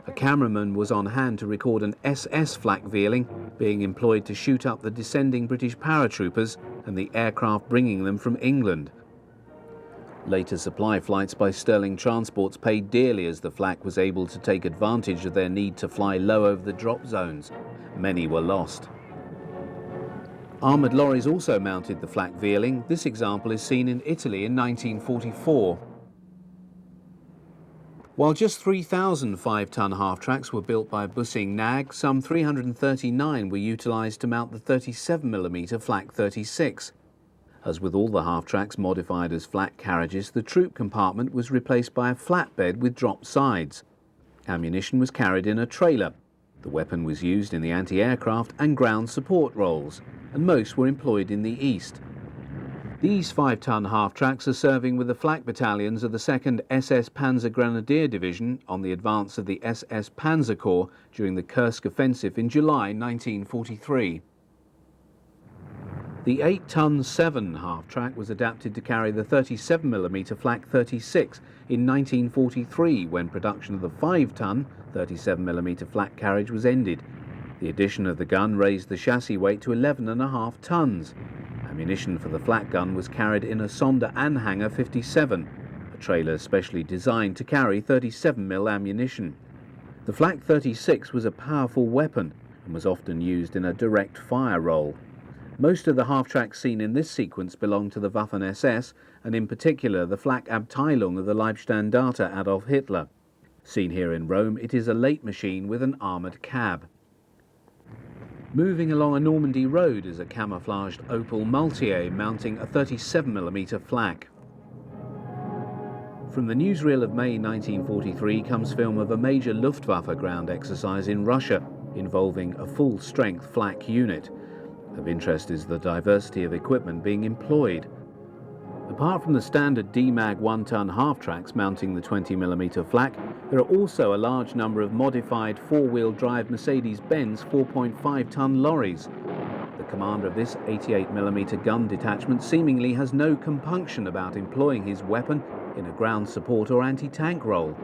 Speaker 1: A cameraman was on hand to record an SS flak Vierling being employed to shoot up the descending British paratroopers and the aircraft bringing them from England. Later supply flights by Sterling Transports paid dearly as the flak was able to take advantage of their need to fly low over the drop zones. Many were lost. Armoured lorries also mounted the flak Vierling. This example is seen in Italy in 1944. While just 3,000 5-ton half-tracks were built by Bussing NAG, some 339 were utilised to mount the 37mm flak 36. As with all the half-tracks modified as flak carriages, the troop compartment was replaced by a flatbed with dropped sides. Ammunition was carried in a trailer. The weapon was used in the anti-aircraft and ground support roles, and most were employed in the east. These 5-ton half-tracks are serving with the flak battalions of the 2nd SS Panzer Grenadier Division on the advance of the SS Panzer Corps during the Kursk offensive in July 1943. The 8-ton 7 half-track was adapted to carry the 37mm flak 36 in 1943 when production of the 5-ton 37mm flak carriage was ended. The addition of the gun raised the chassis weight to 11.5 tons. Ammunition for the flak gun was carried in a Sonderanhänger 57, a trailer specially designed to carry 37mm ammunition. The flak 36 was a powerful weapon and was often used in a direct fire role. Most of the half-tracks seen in this sequence belong to the Waffen-SS, and in particular the flak Abteilung of the Leibstandarte Adolf Hitler. Seen here in Rome, it is a late machine with an armoured cab. Moving along a Normandy road is a camouflaged Opel Multier mounting a 37mm flak. From the newsreel of May 1943 comes film of a major Luftwaffe ground exercise in Russia involving a full-strength flak unit. Of interest is the diversity of equipment being employed. Apart from the standard DMAG 1-ton half-tracks mounting the 20mm flak, there are also a large number of modified 4-wheel drive Mercedes-Benz 4.5-ton lorries. The commander of this 88mm gun detachment seemingly has no compunction about employing his weapon in a ground support or anti-tank role.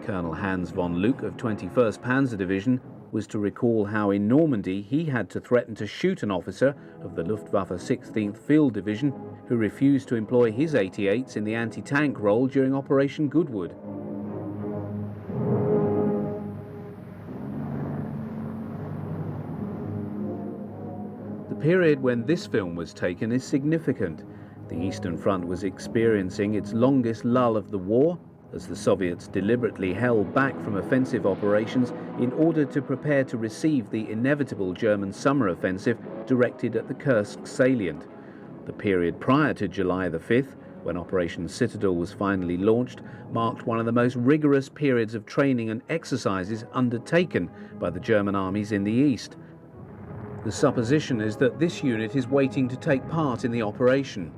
Speaker 1: Colonel Hans von Luck of 21st Panzer Division was to recall how in Normandy he had to threaten to shoot an officer of the Luftwaffe 16th Field Division who refused to employ his 88s in the anti-tank role during Operation Goodwood. The period when this film was taken is significant. The Eastern Front was experiencing its longest lull of the war, as the Soviets deliberately held back from offensive operations in order to prepare to receive the inevitable German summer offensive directed at the Kursk salient. The period prior to July the 5th, when Operation Citadel was finally launched, marked one of the most rigorous periods of training and exercises undertaken by the German armies in the East. The supposition is that this unit is waiting to take part in the operation.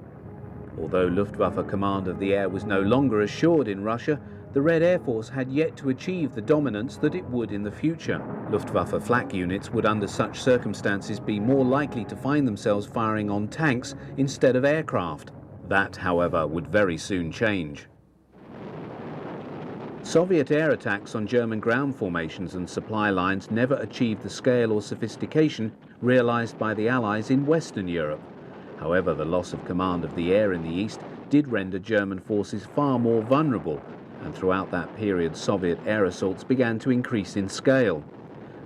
Speaker 1: Although Luftwaffe command of the air was no longer assured in Russia, the Red Air Force had yet to achieve the dominance that it would in the future. Luftwaffe flak units would under such circumstances be more likely to find themselves firing on tanks instead of aircraft. That, however, would very soon change. Soviet air attacks on German ground formations and supply lines never achieved the scale or sophistication realized by the Allies in Western Europe. However, the loss of command of the air in the east did render German forces far more vulnerable, And throughout that period, Soviet air assaults began to increase in scale.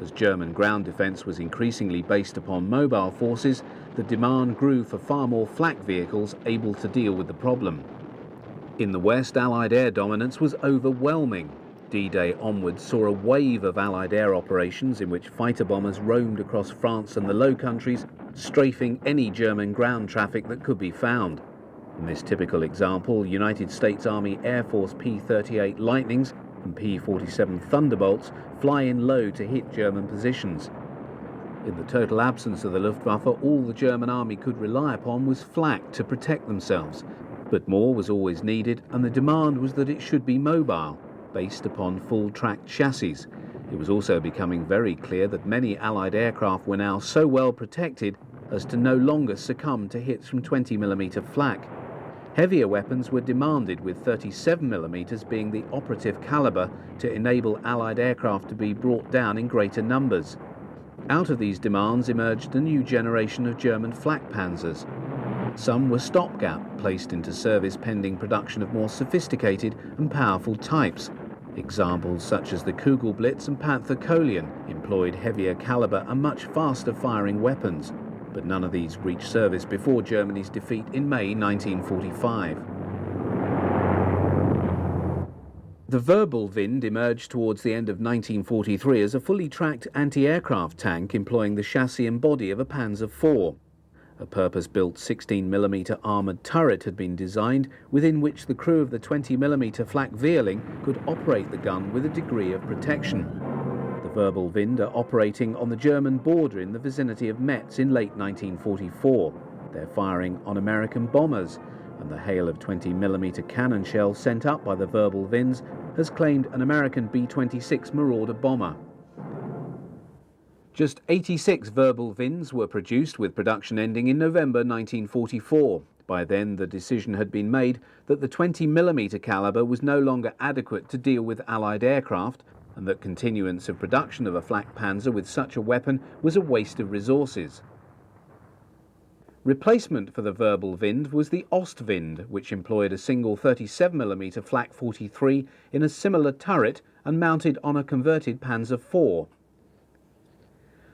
Speaker 1: As German ground defence was increasingly based upon mobile forces, the demand grew for far more flak vehicles able to deal with the problem. In the West, Allied air dominance was overwhelming. D-Day onwards saw a wave of Allied air operations in which fighter bombers roamed across France and the Low Countries, strafing any German ground traffic that could be found. In this typical example, United States Army Air Force P-38 Lightnings and P-47 Thunderbolts fly in low to hit German positions. In the total absence of the Luftwaffe, all the German army could rely upon was flak to protect themselves. But more was always needed, and the demand was that it should be mobile, based upon full-tracked chassis. It was also becoming very clear that many Allied aircraft were now so well protected as to no longer succumb to hits from 20mm flak. Heavier weapons were demanded, with 37mm being the operative calibre to enable Allied aircraft to be brought down in greater numbers. Out of these demands emerged a new generation of German Flak Panzers. Some were stopgap, placed into service pending production of more sophisticated and powerful types. Examples such as the Kugelblitz and Panzerjager employed heavier calibre and much faster firing weapons, but none of these reached service before Germany's defeat in May 1945. The Wirbelwind emerged towards the end of 1943 as a fully tracked anti-aircraft tank employing the chassis and body of a Panzer IV. A purpose-built 16mm armoured turret had been designed, within which the crew of the 20mm flak Vierling could operate the gun with a degree of protection. The Wirbelwind are operating on the German border in the vicinity of Metz in late 1944. They're firing on American bombers, and the hail of 20mm cannon shells sent up by the Wirbelwinds has claimed an American B-26 Marauder bomber. Just 86 Wirbelwinds were produced, with production ending in November 1944. By then, the decision had been made that the 20mm calibre was no longer adequate to deal with Allied aircraft, and that continuance of production of a Flak Panzer with such a weapon was a waste of resources. Replacement for the Wirbelwind was the Ostwind, which employed a single 37mm Flak 43 in a similar turret and mounted on a converted Panzer IV.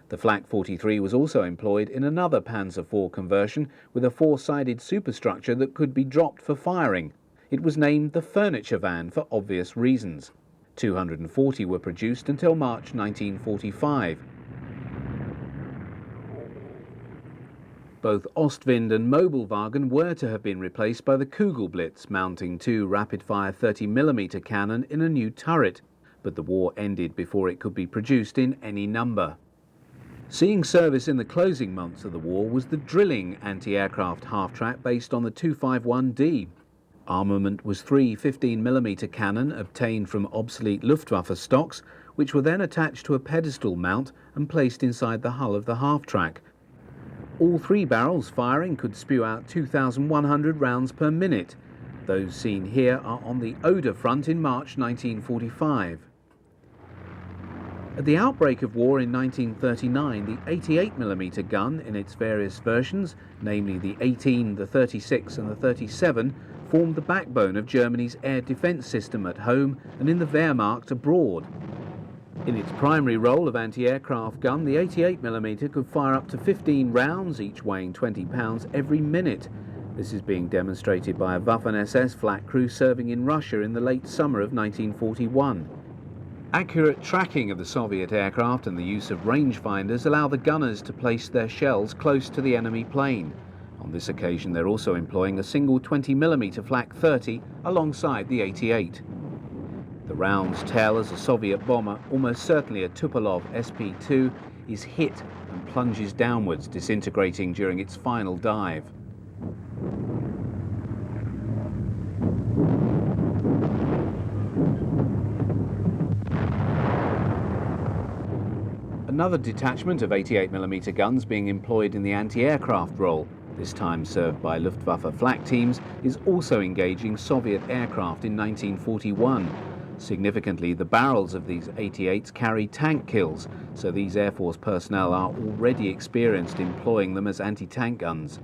Speaker 1: The Flak 43 was also employed in another Panzer IV conversion with a four-sided superstructure that could be dropped for firing. It was named the furniture van for obvious reasons. 240 were produced until March 1945. Both Ostwind and Mobilwagen were to have been replaced by the Kugelblitz, mounting two rapid-fire 30mm cannon in a new turret, but the war ended before it could be produced in any number. Seeing service in the closing months of the war was the drilling anti-aircraft half-track based on the 251D. Armament was three 15mm cannon obtained from obsolete Luftwaffe stocks, which were then attached to a pedestal mount and placed inside the hull of the half-track. All three barrels firing could spew out 2,100 rounds per minute. Those seen here are on the Oder front in March 1945. At the outbreak of war in 1939, the 88mm gun in its various versions, namely the 18, the 36 and the 37, formed the backbone of Germany's air defence system at home and in the Wehrmacht abroad. In its primary role of anti-aircraft gun, the 88mm could fire up to 15 rounds, each weighing 20 pounds, every minute. This is being demonstrated by a Waffen-SS flak crew serving in Russia in the late summer of 1941. Accurate tracking of the Soviet aircraft and the use of rangefinders allow the gunners to place their shells close to the enemy plane. On this occasion, they're also employing a single 20mm Flak 30 alongside the 88. The rounds tell as a Soviet bomber, almost certainly a Tupolev SP-2, is hit and plunges downwards, disintegrating during its final dive. Another detachment of 88mm guns being employed in the anti-aircraft role, this time served by Luftwaffe flak teams, is also engaging Soviet aircraft in 1941. Significantly, the barrels of these 88s carry tank kills, so these Air Force personnel are already experienced employing them as anti-tank guns.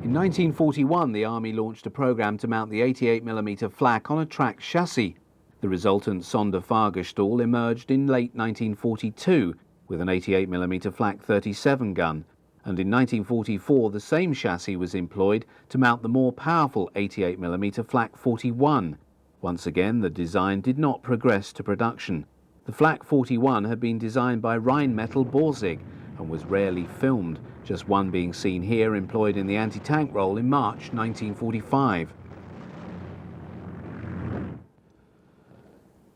Speaker 1: In In 1941, the Army launched a program to mount the 88mm flak on a track chassis. The resultant Sonderfahrgestell emerged in late 1942 with an 88mm flak 37 gun, and in 1944 the same chassis was employed to mount the more powerful 88mm flak 41. Once again, the design did not progress to production. The flak 41 had been designed by Rheinmetall Borsig and was rarely filmed, just one being seen here employed in the anti-tank role in March 1945.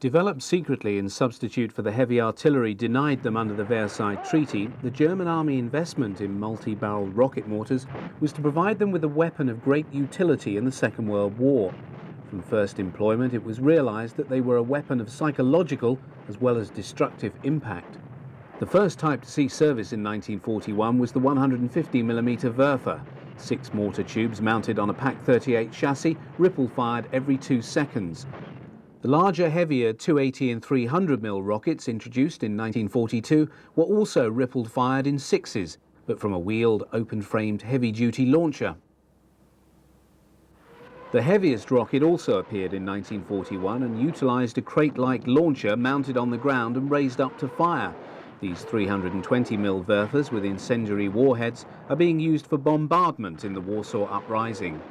Speaker 1: Developed secretly in substitute for the heavy artillery denied them under the Versailles Treaty, the German Army investment in multi-barreled rocket mortars was to provide them with a weapon of great utility in the Second World War. From first employment, it was realized that they were a weapon of psychological as well as destructive impact. The first type to see service in 1941 was the 150mm Werfer, 6 mortar tubes mounted on a Pak-38 chassis, ripple-fired every 2 seconds. The larger, heavier 280 and 300mm rockets introduced in 1942 were also ripple-fired in 6s, but from a wheeled, open-framed, heavy-duty launcher. The heaviest rocket also appeared in 1941 and utilized a crate-like launcher mounted on the ground and raised up to fire. These 320mm Werfers with incendiary warheads are being used for bombardment in the Warsaw Uprising.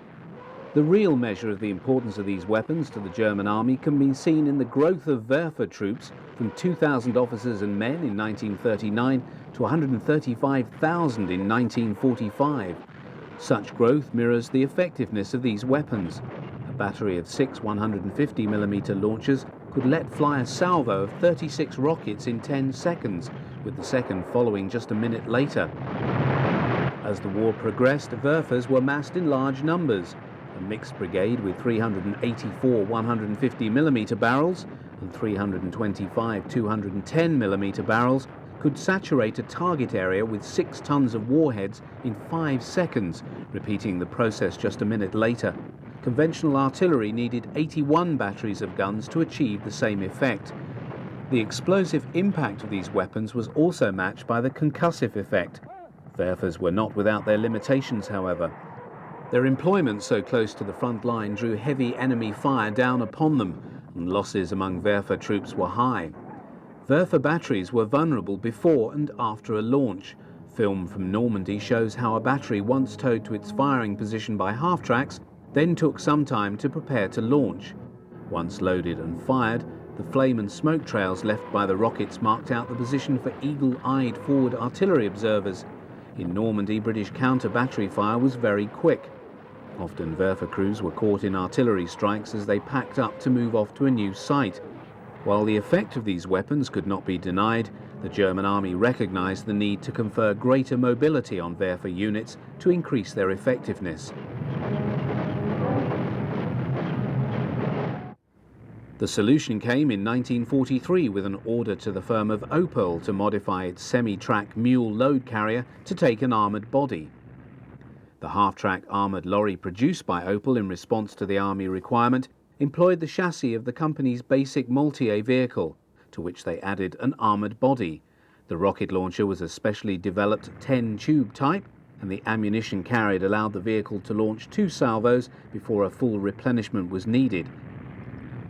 Speaker 1: The real measure of the importance of these weapons to the German army can be seen in the growth of Werfer troops from 2,000 officers and men in 1939 to 135,000 in 1945. Such growth mirrors the effectiveness of these weapons. A battery of 6 150mm launchers could let fly a salvo of 36 rockets in 10 seconds, with the second following just a minute later. As the war progressed, Werfers were massed in large numbers. A mixed brigade with 384 150mm barrels and 325 210mm barrels could saturate a target area with 6 tons of warheads in 5 seconds, repeating the process just a minute later. Conventional artillery needed 81 batteries of guns to achieve the same effect. The explosive impact of these weapons was also matched by the concussive effect. Werfers were not without their limitations, however. Their employment so close to the front line drew heavy enemy fire down upon them, and losses among Werfer troops were high. Werfer batteries were vulnerable before and after a launch. Film from Normandy shows how a battery once towed to its firing position by half-tracks then took some time to prepare to launch. Once loaded and fired, the flame and smoke trails left by the rockets marked out the position for eagle-eyed forward artillery observers. In Normandy, British counter-battery fire was very quick. Often Werfer crews were caught in artillery strikes as they packed up to move off to a new site. While the effect of these weapons could not be denied, the German army recognized the need to confer greater mobility on Werfer units to increase their effectiveness. The solution came in 1943 with an order to the firm of Opel to modify its semi-track mule load carrier to take an armoured body. The half-track armoured lorry produced by Opel in response to the Army requirement employed the chassis of the company's basic Multier vehicle, to which they added an armoured body. The rocket launcher was a specially developed 10-tube type, and the ammunition carried allowed the vehicle to launch 2 salvos before a full replenishment was needed.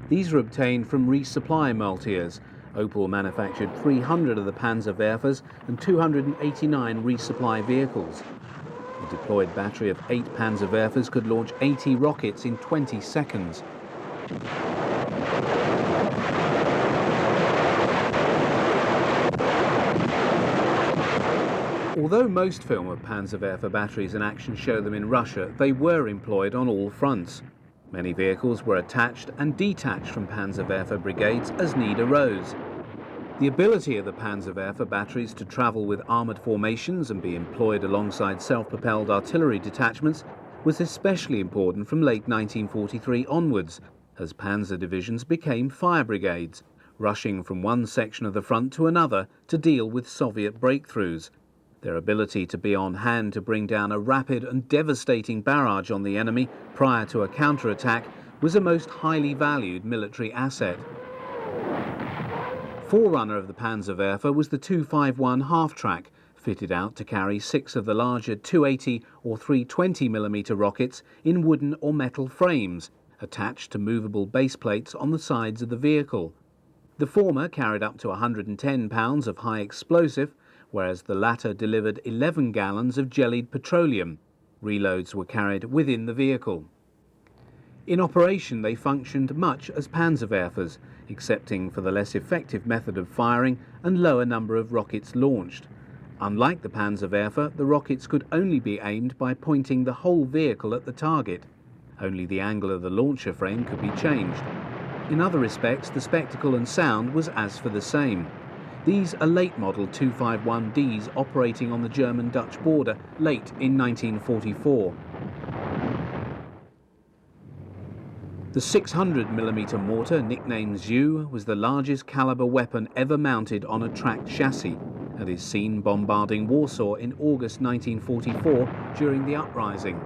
Speaker 1: These were obtained from resupply Multiers. Opel manufactured 300 of the Panzer Werfers and 289 resupply vehicles. The deployed battery of 8 Panzer Werfers could launch 80 rockets in 20 seconds. Although most film of Panzerwerfer batteries in action show them in Russia, they were employed on all fronts. Many vehicles were attached and detached from Panzerwerfer brigades as need arose. The ability of the Panzerwerfer batteries to travel with armoured formations and be employed alongside self-propelled artillery detachments was especially important from late 1943 onwards, as panzer divisions became fire brigades, rushing from one section of the front to another to deal with Soviet breakthroughs. Their ability to be on hand to bring down a rapid and devastating barrage on the enemy prior to a counterattack was a most highly valued military asset. Forerunner of the Panzerwerfer was the 251 half-track, fitted out to carry 6 of the larger 280 or 320mm rockets in wooden or metal frames, attached to movable base plates on the sides of the vehicle. The former carried up to 110 pounds of high explosive, whereas the latter delivered 11 gallons of jellied petroleum. Reloads were carried within the vehicle. In operation, they functioned much as Panzerwerfers, excepting for the less effective method of firing and lower number of rockets launched. Unlike the Panzerwerfer, the rockets could only be aimed by pointing the whole vehicle at the target. Only the angle of the launcher frame could be changed. In other respects, the spectacle and sound was as for the same. These are late model 251Ds operating on the German-Dutch border late in 1944. The 600mm mortar, nicknamed ZU, was the largest caliber weapon ever mounted on a tracked chassis and is seen bombarding Warsaw in August 1944 during the uprising.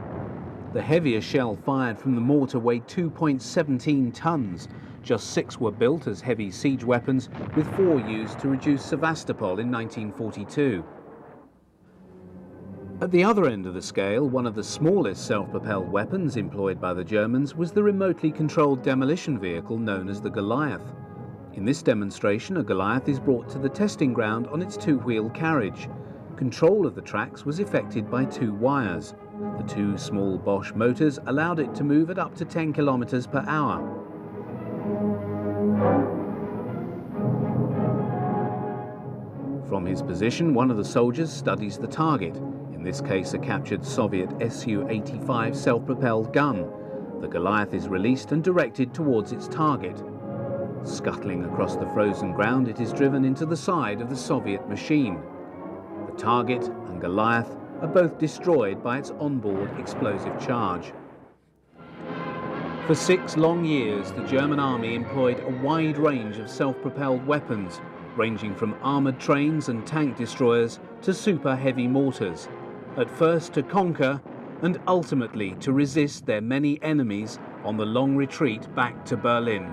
Speaker 1: The heavier shell fired from the mortar weighed 2.17 tons. Just 6 were built as heavy siege weapons, with 4 used to reduce Sevastopol in 1942. At the other end of the scale, one of the smallest self-propelled weapons employed by the Germans was the remotely controlled demolition vehicle known as the Goliath. In this demonstration, a Goliath is brought to the testing ground on its 2-wheel carriage. Control of the tracks was effected by 2 wires. The 2 small Bosch motors allowed it to move at up to 10 kilometers per hour. From his position, one of the soldiers studies the target, in this case a captured Soviet Su-85 self-propelled gun. The Goliath is released and directed towards its target. Scuttling across the frozen ground, it is driven into the side of the Soviet machine. The target and Goliath are both destroyed by its onboard explosive charge. For 6 long years, the German army employed a wide range of self-propelled weapons, ranging from armoured trains and tank destroyers to super heavy mortars, at first to conquer and ultimately to resist their many enemies on the long retreat back to Berlin.